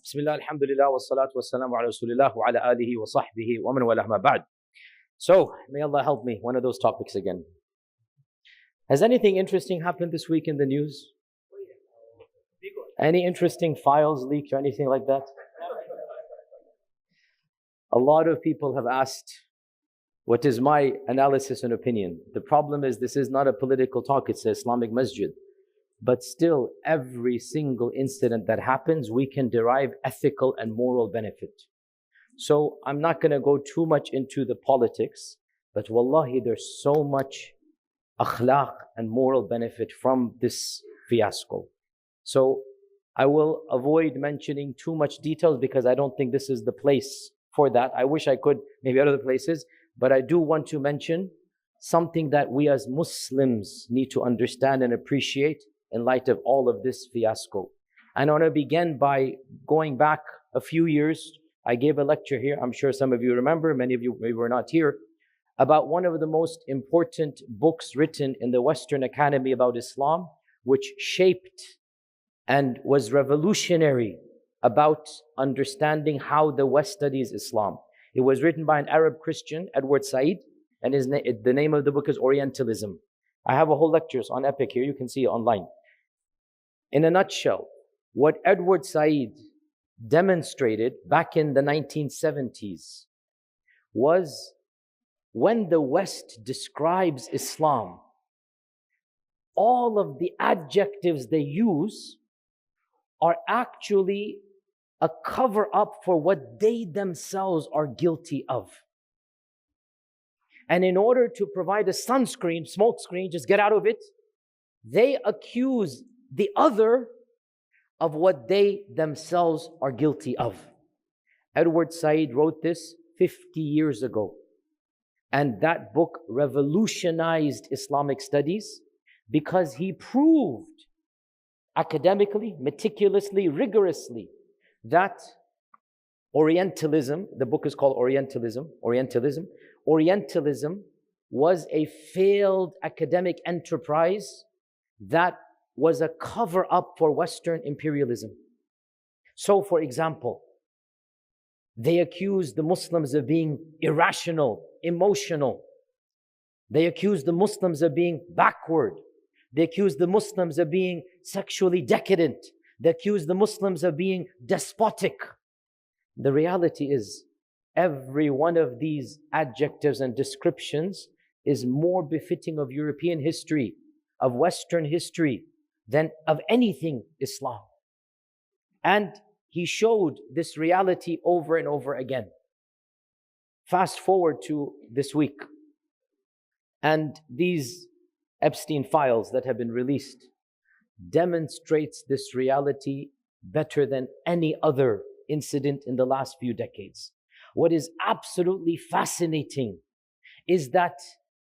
Bismillah, alhamdulillah, wa salatu wa salamu ala rasulillah wa ala alihi wa sahbihi wa man walah ma ba'd. So, may Allah help me, one of those topics again. Has anything interesting happened this week in the news? Any interesting files leaked or anything like that? A lot of people have asked, what is my analysis and opinion? The problem is this is not a political talk, it's an Islamic masjid. But still, every single incident that happens, we can derive ethical and moral benefit. So I'm not going to go too much into the politics, but wallahi, there's so much akhlaq and moral benefit from this fiasco. So I will avoid mentioning too much details because I don't think this is the place for that. I wish I could, maybe other places, but I do want to mention something that we as Muslims need to understand and appreciate in light of all of this fiasco. And I want to begin by going back a few years. I gave a lecture here, I'm sure some of you remember, many of you maybe were not here, about one of the most important books written in the Western Academy about Islam, which shaped and was revolutionary about understanding how the West studies Islam. It was written by an Arab Christian, Edward Said, and the name of the book is Orientalism. I have a whole lectures on Epic here, you can see it online. In a nutshell, what Edward Said demonstrated back in the 1970s was when the West describes Islam, all of the adjectives they use are actually a cover-up for what they themselves are guilty of. And in order to provide a sunscreen, smoke screen, just get out of it, they accuse the other of what they themselves are guilty of. Edward Said wrote this 50 years ago. And that book revolutionized Islamic studies because he proved academically, meticulously, rigorously that Orientalism, the book is called Orientalism was a failed academic enterprise that was a cover-up for Western imperialism. So, for example, they accused the Muslims of being irrational, emotional. They accused the Muslims of being backward. They accused the Muslims of being sexually decadent. They accused the Muslims of being despotic. The reality is, every one of these adjectives and descriptions is more befitting of European history, of Western history, than of anything Islam. And he showed this reality over and over again. Fast forward to this week, and these Epstein files that have been released demonstrates this reality better than any other incident in the last few decades. What is absolutely fascinating is that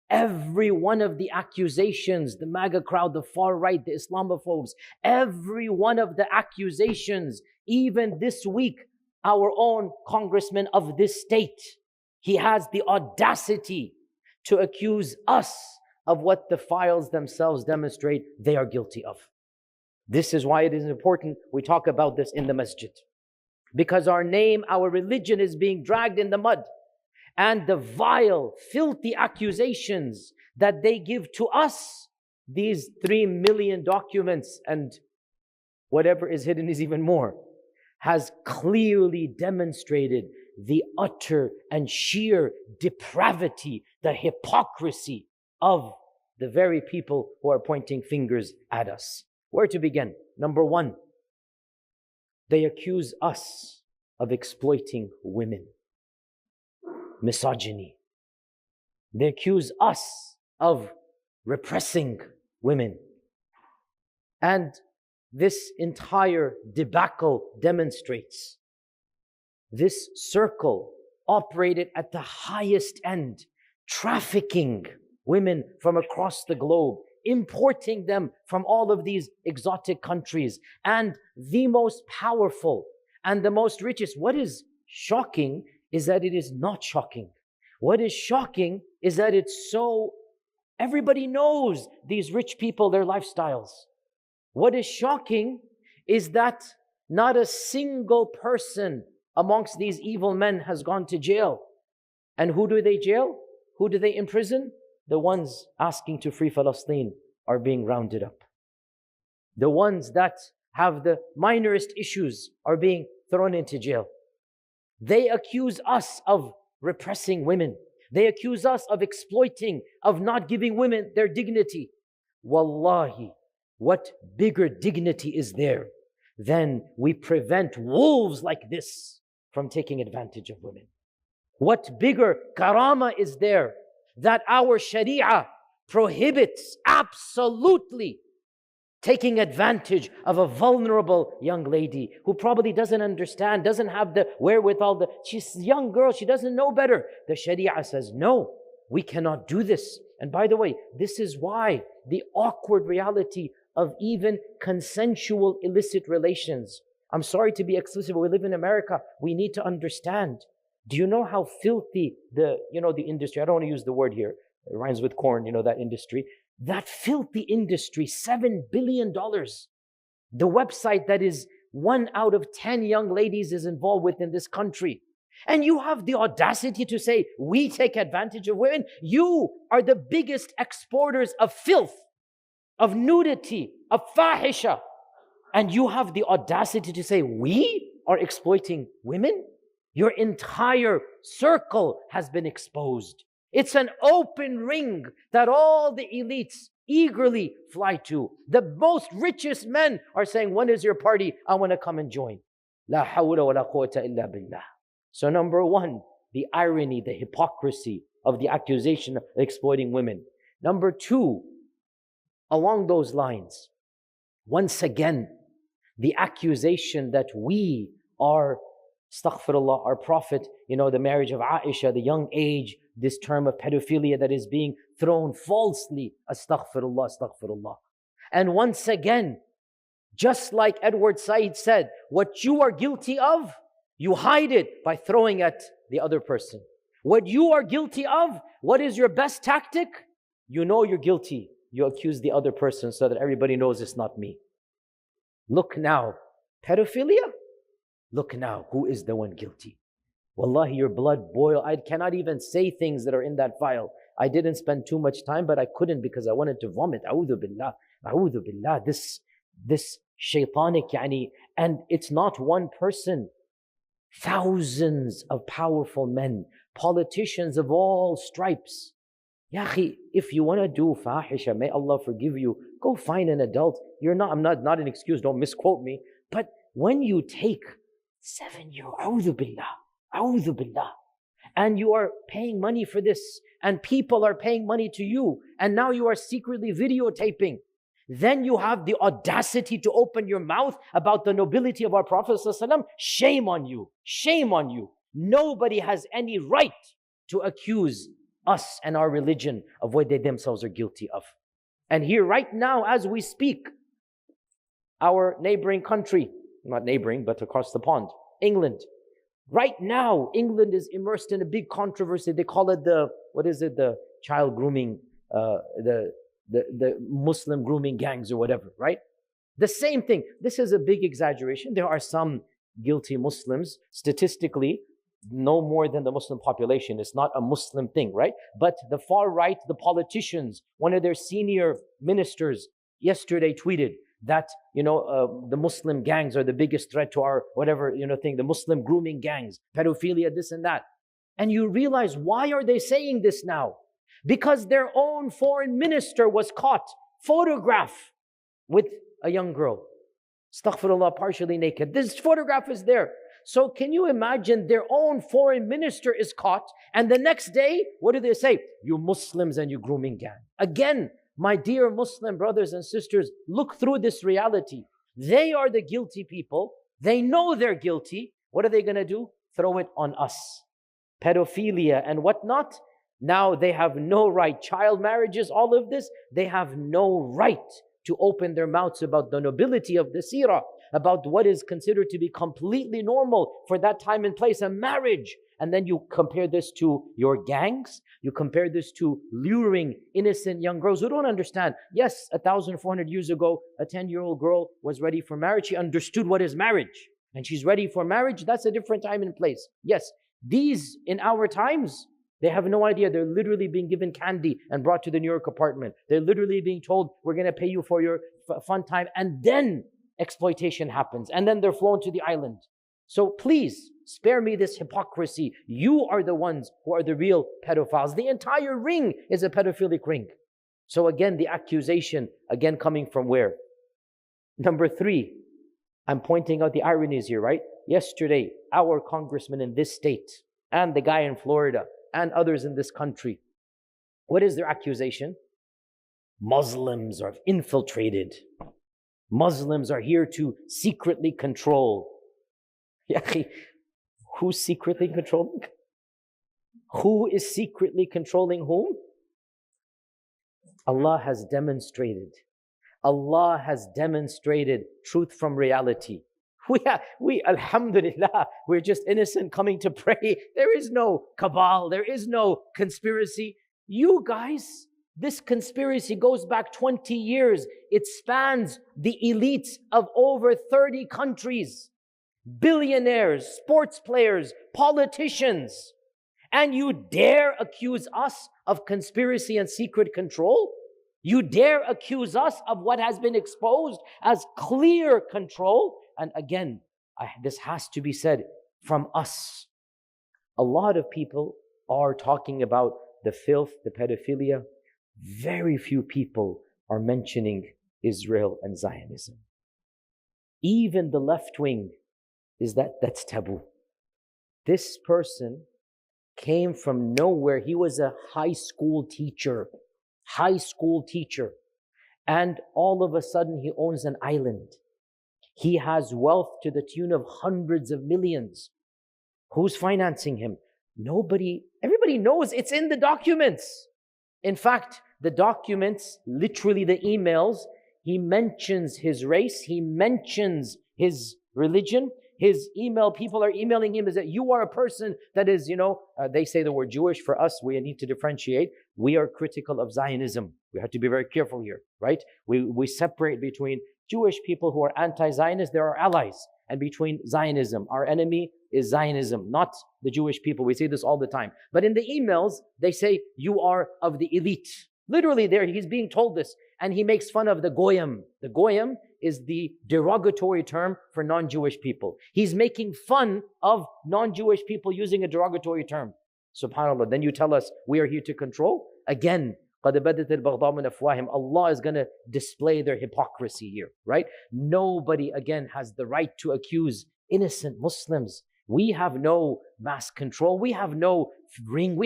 every one of the accusations, the MAGA crowd, the far right, the Islamophobes, every one of the accusations, even this week, our own congressman of this state, he has the audacity to accuse us of what the files themselves demonstrate they are guilty of. This is why it is important we talk about this in the masjid. Because our name, our religion is being dragged in the mud. And the vile, filthy accusations that they give to us, these 3 million documents and whatever is hidden is even more, has clearly demonstrated the utter and sheer depravity, the hypocrisy of the very people who are pointing fingers at us. Where to begin? Number one, they accuse us of exploiting women. Misogyny. They accuse us of repressing women. And this entire debacle demonstrates this circle operated at the highest end, trafficking women from across the globe, importing them from all of these exotic countries. And the most powerful and the most richest, what is shocking is that it is not shocking. What is shocking is that it's so, everybody knows these rich people, their lifestyles. What is shocking is that Not a single person amongst these evil men has gone to jail. And who do they jail? Who do they imprison? The ones asking to free Palestine are being rounded up. The ones that have the minorest issues are being thrown into jail. They accuse us of repressing women. They accuse us of exploiting, of not giving women their dignity. Wallahi, what bigger dignity is there than we prevent wolves like this from taking advantage of women? What bigger karama is there that our sharia prohibits absolutely taking advantage of a vulnerable young lady who probably doesn't understand, doesn't have the wherewithal. She's a young girl, she doesn't know better. The sharia says, no, we cannot do this. And by the way, this is why the awkward reality of even consensual illicit relations. I'm sorry to be explicit, but we live in America. We need to understand. Do you know how filthy the industry, I don't want to use the word here, it rhymes with corn, that industry. That filthy industry, $7 billion. The website that is 1 out of 10 young ladies is involved with in this country. And you have the audacity to say, we take advantage of women. You are the biggest exporters of filth, of nudity, of fahisha. And you have the audacity to say, we are exploiting women? Your entire circle has been exposed. It's an open ring that all the elites eagerly fly to. The most richest men are saying, when is your party? I want to come and join. La hawla wa la quwwata illa billah. So number one, the irony, the hypocrisy of the accusation of exploiting women. Number two, along those lines, once again, the accusation that we are, astaghfirullah, our Prophet, the marriage of Aisha, the young age, this term of pedophilia that is being thrown falsely, astaghfirullah, astaghfirullah. And once again, just like Edward Said said, what you are guilty of, you hide it by throwing at the other person. What you are guilty of, what is your best tactic? You know you're guilty. You accuse the other person so that everybody knows it's not me. Look now, pedophilia? Look now, who is the one guilty? Wallahi, your blood boil. I cannot even say things that are in that file. I didn't spend too much time, but I couldn't because I wanted to vomit. A'udhu billah, a'udhu billah. This shaitanic, and it's not one person. Thousands of powerful men, politicians of all stripes. Ya akhi, if you want to do fahisha, may Allah forgive you, go find an adult. I'm not an excuse, don't misquote me. But when you take 7-year-old, a'udhu billah, and you are paying money for this, and people are paying money to you, and now you are secretly videotaping, then you have the audacity to open your mouth about the nobility of our Prophet ﷺ. Shame on you. Shame on you. Nobody has any right to accuse us and our religion of what they themselves are guilty of. And here right now as we speak, our neighboring country, not neighboring, but across the pond, England. Right now, England is immersed in a big controversy. They call it the child grooming, the Muslim grooming gangs or whatever, right? The same thing. This is a big exaggeration. There are some guilty Muslims, statistically, no more than the Muslim population. It's not a Muslim thing, right? But the far right, the politicians, one of their senior ministers yesterday tweeted that, the Muslim gangs are the biggest threat to our whatever, thing, the Muslim grooming gangs, pedophilia, this and that. And you realize, why are they saying this now? Because their own foreign minister was caught, photographed with a young girl. Astaghfirullah, partially naked. This photograph is there. So can you imagine their own foreign minister is caught, and the next day, what do they say? You Muslims and you grooming gang. Again, my dear Muslim brothers and sisters, look through this reality. They are the guilty people. They know they're guilty. What are they going to do? Throw it on us. Pedophilia and whatnot. Now they have no right. Child marriages, all of this, they have no right to open their mouths about the nobility of the seerah. about what is considered to be completely normal for that time and place, a marriage. And then you compare this to your gangs, you compare this to luring innocent young girls who don't understand. Yes, 1,400 years ago, a 10-year-old girl was ready for marriage. She understood what is marriage. And she's ready for marriage. That's a different time and place. Yes, these in our times, they have no idea. They're literally being given candy and brought to the New York apartment. They're literally being told, we're going to pay you for your fun time. And then exploitation happens. And then they're flown to the island. So please, spare me this hypocrisy. You are the ones who are the real pedophiles. The entire ring is a pedophilic ring. So again, the accusation, again coming from where? Number 3, I'm pointing out the ironies here, right? Yesterday, our congressman in this state, and the guy in Florida, and others in this country, what is their accusation? Muslims are infiltrated. Muslims are here to secretly control. Who's secretly controlling? Who is secretly controlling whom? Allah has demonstrated. Allah has demonstrated truth from reality. We, alhamdulillah, we're just innocent coming to pray. There is no cabal, there is no conspiracy. You guys, this conspiracy goes back 20 years. It spans the elites of over 30 countries. Billionaires, sports players, politicians. And you dare accuse us of conspiracy and secret control? You dare accuse us of what has been exposed as clear control? And again, this has to be said from us. A lot of people are talking about the filth, the pedophilia. Very few people are mentioning Israel and Zionism. Even the left wing that's taboo. This person came from nowhere. He was a high school teacher. And all of a sudden he owns an island. He has wealth to the tune of hundreds of millions. Who's financing him? Nobody. Everybody knows it's in the documents. In fact, the documents, literally the emails, he mentions his race, he mentions his religion. His email, people are emailing him is that you are a person that is, they say the word Jewish. For us, we need to differentiate. We are critical of Zionism. We have to be very careful here, right? We separate between Jewish people who are anti-Zionist, they're our allies, and between Zionism. Our enemy is Zionism, not the Jewish people. We say this all the time. But in the emails, they say, you are of the elite. Literally there, he's being told this. And he makes fun of the goyim. The goyim is the derogatory term for non-Jewish people. He's making fun of non-Jewish people using a derogatory term. SubhanAllah. Then you tell us we are here to control? Again, قَدْ بَدَتِ الْبَغْضَاءُ مِنْ أَفْوَاهِهِمْ. Allah is going to display their hypocrisy here, right? Nobody, again, has the right to accuse innocent Muslims. We have no mass control. We have no ring.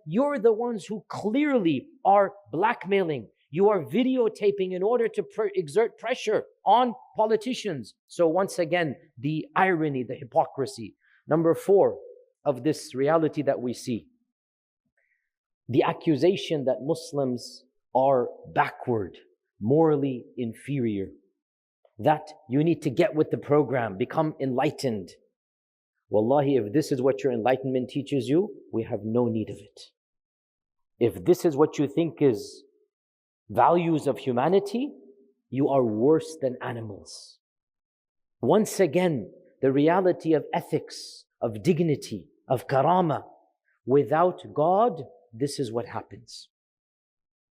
You're the ones who clearly are blackmailing. You are videotaping in order to exert pressure on politicians. So once again, the irony, the hypocrisy. Number 4 of this reality that we see, the accusation that Muslims are backward, morally inferior, that you need to get with the program, become enlightened. Wallahi, if this is what your enlightenment teaches you, we have no need of it. If this is what you think is values of humanity, you are worse than animals. Once again, the reality of ethics, of dignity, of karama. Without God, this is what happens.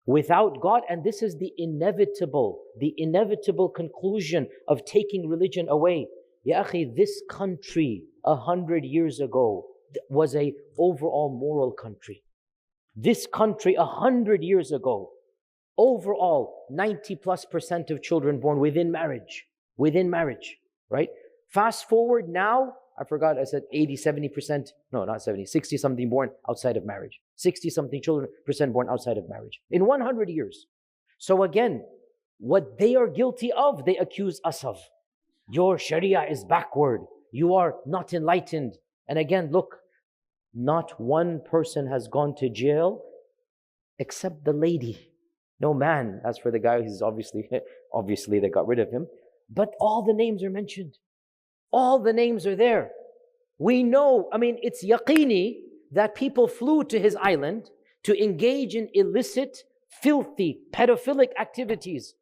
Without God, and this is the inevitable conclusion of taking religion away. Ya akhi, this country 100 years ago was a overall moral country. This country 100 years ago, overall 90+% of children born within marriage, right? Fast forward now, I forgot, I said 80, 70%, no, not 70, 60 something born outside of marriage. 60 something percent born outside of marriage in 100 years. So again, what they are guilty of, they accuse us of. Your Sharia is backward. You are not enlightened. And again, look, not one person has gone to jail except the lady. No man. As for the guy, he's obviously they got rid of him. But all the names are mentioned. All the names are there. We know, it's yaqini that people flew to his island to engage in illicit, filthy, pedophilic activities.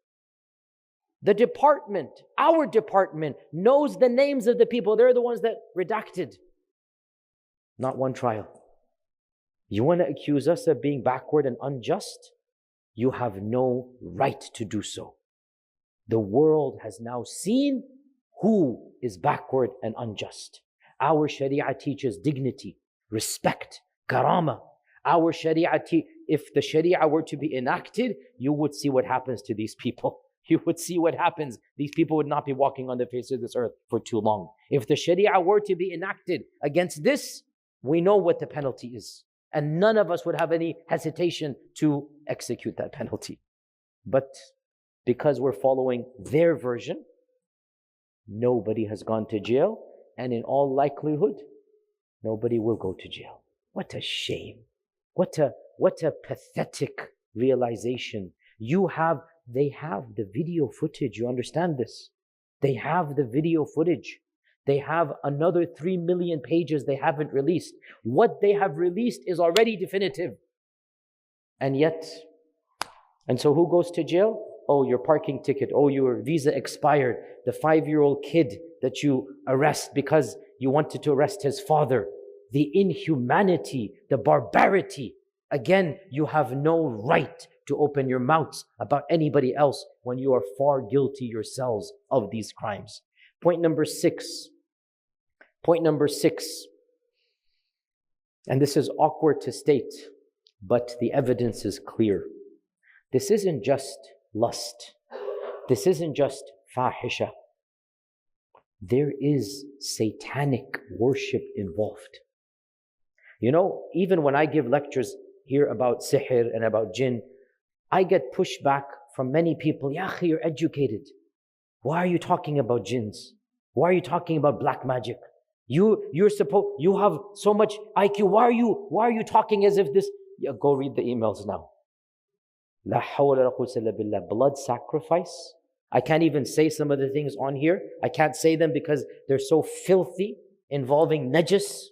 The department, our department, knows the names of the people. They're the ones that redacted. Not one trial. You want to accuse us of being backward and unjust? You have no right to do so. The world has now seen who is backward and unjust. Our Sharia teaches dignity, respect, karama. Our Sharia, if the Sharia were to be enacted, you would see what happens to these people. You would see what happens. These people would not be walking on the face of this earth for too long. If the Sharia were to be enacted against this, we know what the penalty is. And none of us would have any hesitation to execute that penalty. But because we're following their version, nobody has gone to jail, and in all likelihood, nobody will go to jail. What a shame. What a pathetic realization. They have the video footage. You understand this? They have the video footage. They have another 3 million pages they haven't released. What they have released is already definitive. And so who goes to jail? Oh, your parking ticket. Oh, your visa expired. The 5-year-old kid that you arrest because you wanted to arrest his father. The inhumanity, the barbarity. Again, you have no right to open your mouths about anybody else when you are far guilty yourselves of these crimes. Point number 6. And this is awkward to state, but the evidence is clear. This isn't just lust. This isn't just fahisha. There is satanic worship involved. Even when I give lectures here about sihr and about jinn, I get pushback from many people. Ya akhi, you're educated. Why are you talking about jinns? Why are you talking about black magic? You have so much IQ. Why are you talking as if this? Yeah, go read the emails now. La hawla wa la quwwata illa billah. Blood sacrifice. I can't even say some of the things on here. I can't say them because they're so filthy, involving najis.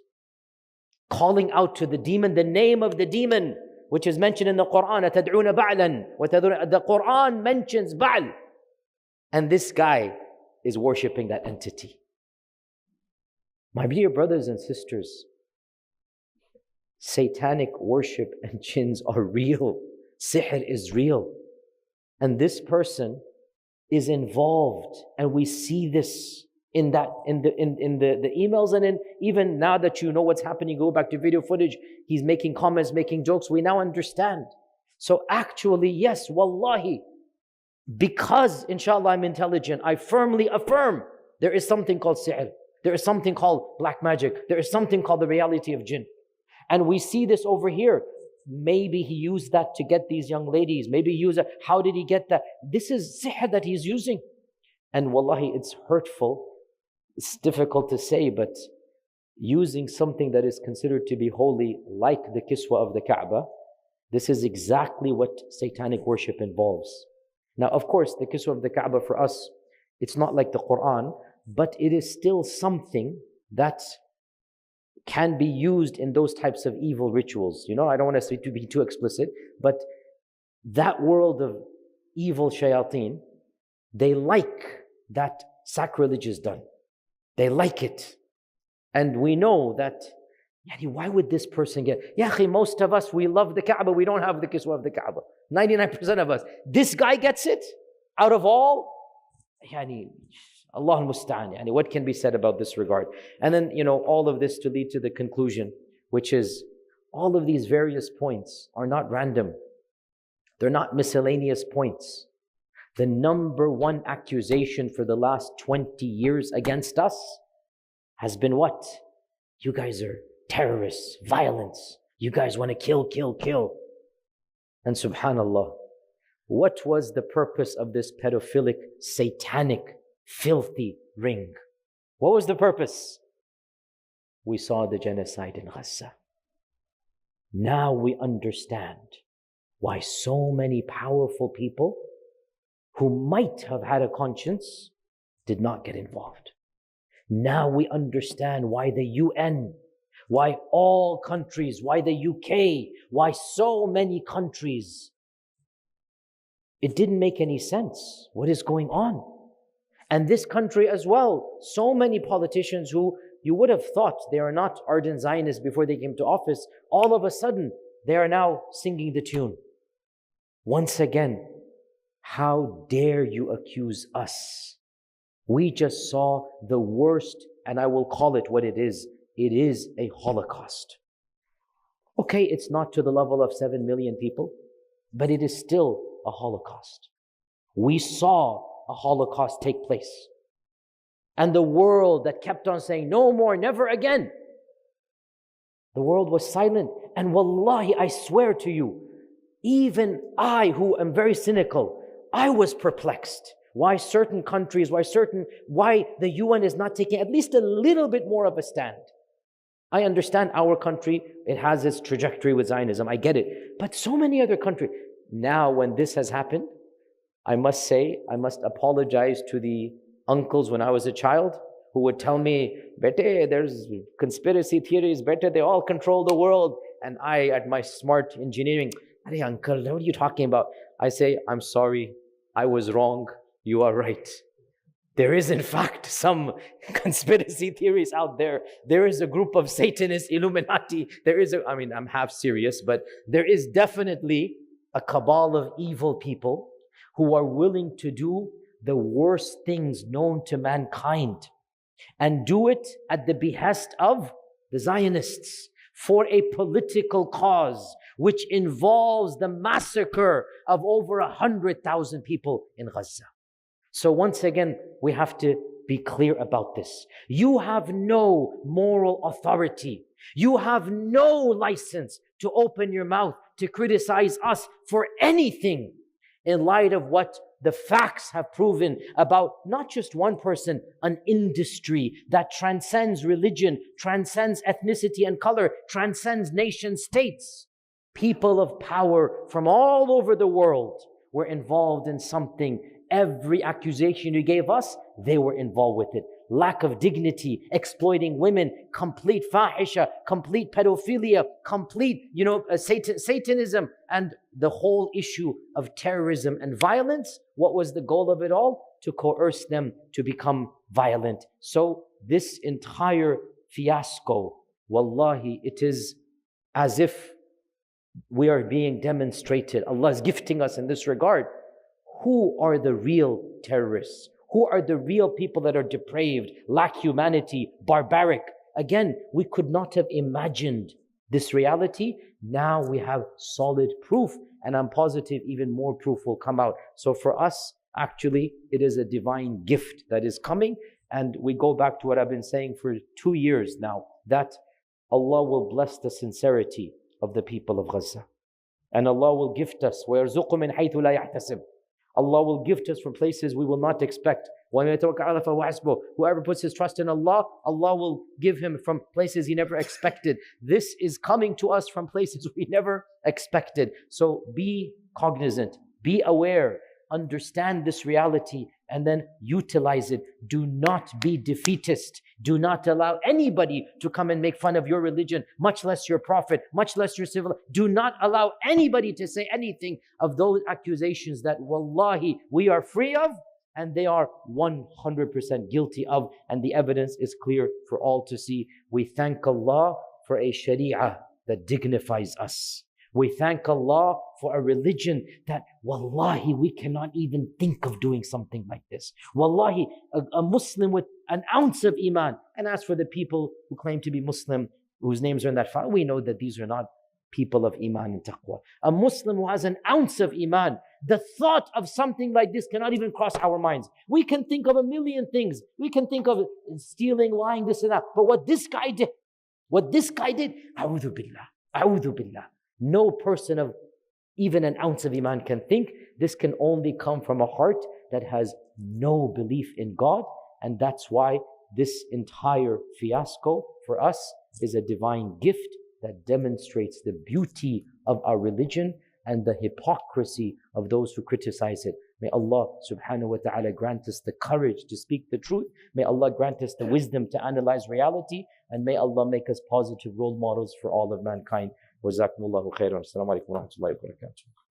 Calling out to the demon, the name of the demon, which is mentioned in the Quran. أَتَدْعُونَ بَعْلًا. The Quran mentions Ba'al. And this guy is worshipping that entity. My dear brothers and sisters, satanic worship and jinns are real. Sihr is real. And this person is involved. And we see this in the emails, and even now that you know what's happening, go back to video footage, he's making comments, making jokes, we now understand. So actually, yes, wallahi, because inshallah I'm intelligent, I firmly affirm there is something called sihr, there is something called black magic, there is something called the reality of jinn. And we see this over here. Maybe he used that to get these young ladies, maybe he used it. How did he get that? This is sihr that he's using. And wallahi, it's hurtful. It's difficult to say, but using something that is considered to be holy, like the kiswa of the Kaaba, this is exactly what satanic worship involves. Now, of course, the kiswa of the Kaaba for us, it's not like the Quran, but it is still something that can be used in those types of evil rituals. I don't want to be too explicit, but that world of evil shayateen, they like that sacrilege is done. They like it. And we know that, why would this person get? Most of us, we love the Kaaba, we don't have the kiswa of the Kaaba. 99% of us. This guy gets it out of all. Allah al-Musta'an. What can be said about this regard? And then, all of this to lead to the conclusion, which is all of these various points are not random. They're not miscellaneous points. The number one accusation for the last 20 years against us has been what? You guys are terrorists, violence. You guys want to kill, kill, kill. And subhanallah, what was the purpose of this pedophilic, satanic, filthy ring? What was the purpose? We saw the genocide in Gaza. Now we understand why so many powerful people who might have had a conscience did not get involved. Now we understand why the UN, why all countries, why the UK, why so many countries. It didn't make any sense. What is going on? And this country as well, so many politicians who you would have thought they are not ardent Zionists before they came to office, all of a sudden they are now singing the tune. Once again, how dare you accuse us? We just saw the worst, and I will call it what it is. It is a Holocaust. Okay, it's not to the level of 7 million people, but it is still a Holocaust. We saw a Holocaust take place. And the world that kept on saying, no more, never again. The world was silent. And wallahi, I swear to you, even I, who am very cynical, I was perplexed. Why certain countries, why the UN is not taking at least a little bit more of a stand. I understand our country, it has its trajectory with Zionism, I get it. But so many other countries. Now when this has happened, I must say, I must apologize to the uncles when I was a child who would tell me, Bete, there's conspiracy theories, Bete, they all control the world. And I, at my smart engineering, hey uncle, what are you talking about? I say, I'm sorry, I was wrong, you are right. There is in fact some conspiracy theories out there. There is a group of Satanists, Illuminati. I'm half serious, but there is definitely a cabal of evil people who are willing to do the worst things known to mankind and do it at the behest of the Zionists for a political cause which involves the massacre of over 100,000 people in Gaza. So once again, we have to be clear about this. You have no moral authority. You have no license to open your mouth to criticize us for anything in light of what the facts have proven about not just one person, an industry that transcends religion, transcends ethnicity and color, transcends nation states. People of power from all over the world were involved in something. Every accusation you gave us, they were involved with it. Lack of dignity, exploiting women, complete fahisha, complete pedophilia, complete, Satanism, and the whole issue of terrorism and violence. What was the goal of it all? To coerce them to become violent. So this entire fiasco, wallahi, it is as if we are being demonstrated. Allah is gifting us in this regard. Who are the real terrorists? Who are the real people that are depraved, lack humanity, barbaric? Again, we could not have imagined this reality. Now we have solid proof, and I'm positive even more proof will come out. So for us, actually, it is a divine gift that is coming. And we go back to what I've been saying for 2 years now, that Allah will bless the sincerity of the people of Gaza. And Allah will gift us, وَيَرْزُقُ مِنْ حَيْثُ لَا يَحْتَسِبُ. Allah will gift us from places we will not expect. Whoever puts his trust in Allah, Allah will give him from places he never expected. This is coming to us from places we never expected. So be cognizant, be aware, understand this reality, and then utilize it. Do not be defeatist. Do not allow anybody to come and make fun of your religion, much less your prophet, much less your civil. Do not allow anybody to say anything of those accusations that wallahi we are free of and they are 100% guilty of, and the evidence is clear for all to see. We thank Allah for a sharia that dignifies us. We thank Allah for a religion that, wallahi, we cannot even think of doing something like this. Wallahi, a Muslim with an ounce of iman. And as for the people who claim to be Muslim, whose names are in that file, we know that these are not people of iman and taqwa. A Muslim who has an ounce of iman, the thought of something like this cannot even cross our minds. We can think of a million things. We can think of stealing, lying, this and that. But what this guy did, a'udhu billah, a'udhu billah. No person of even an ounce of iman can think. This can only come from a heart that has no belief in God. And that's why this entire fiasco for us is a divine gift that demonstrates the beauty of our religion. and the hypocrisy of those who criticize it. May Allah subhanahu wa ta'ala grant us the courage to speak the truth. May Allah grant us the wisdom to analyze reality. And may Allah make us positive role models for all of mankind. Wa jazakumullahu khairan. Assalamu alaikum wa rahmatullahi wa barakatuh.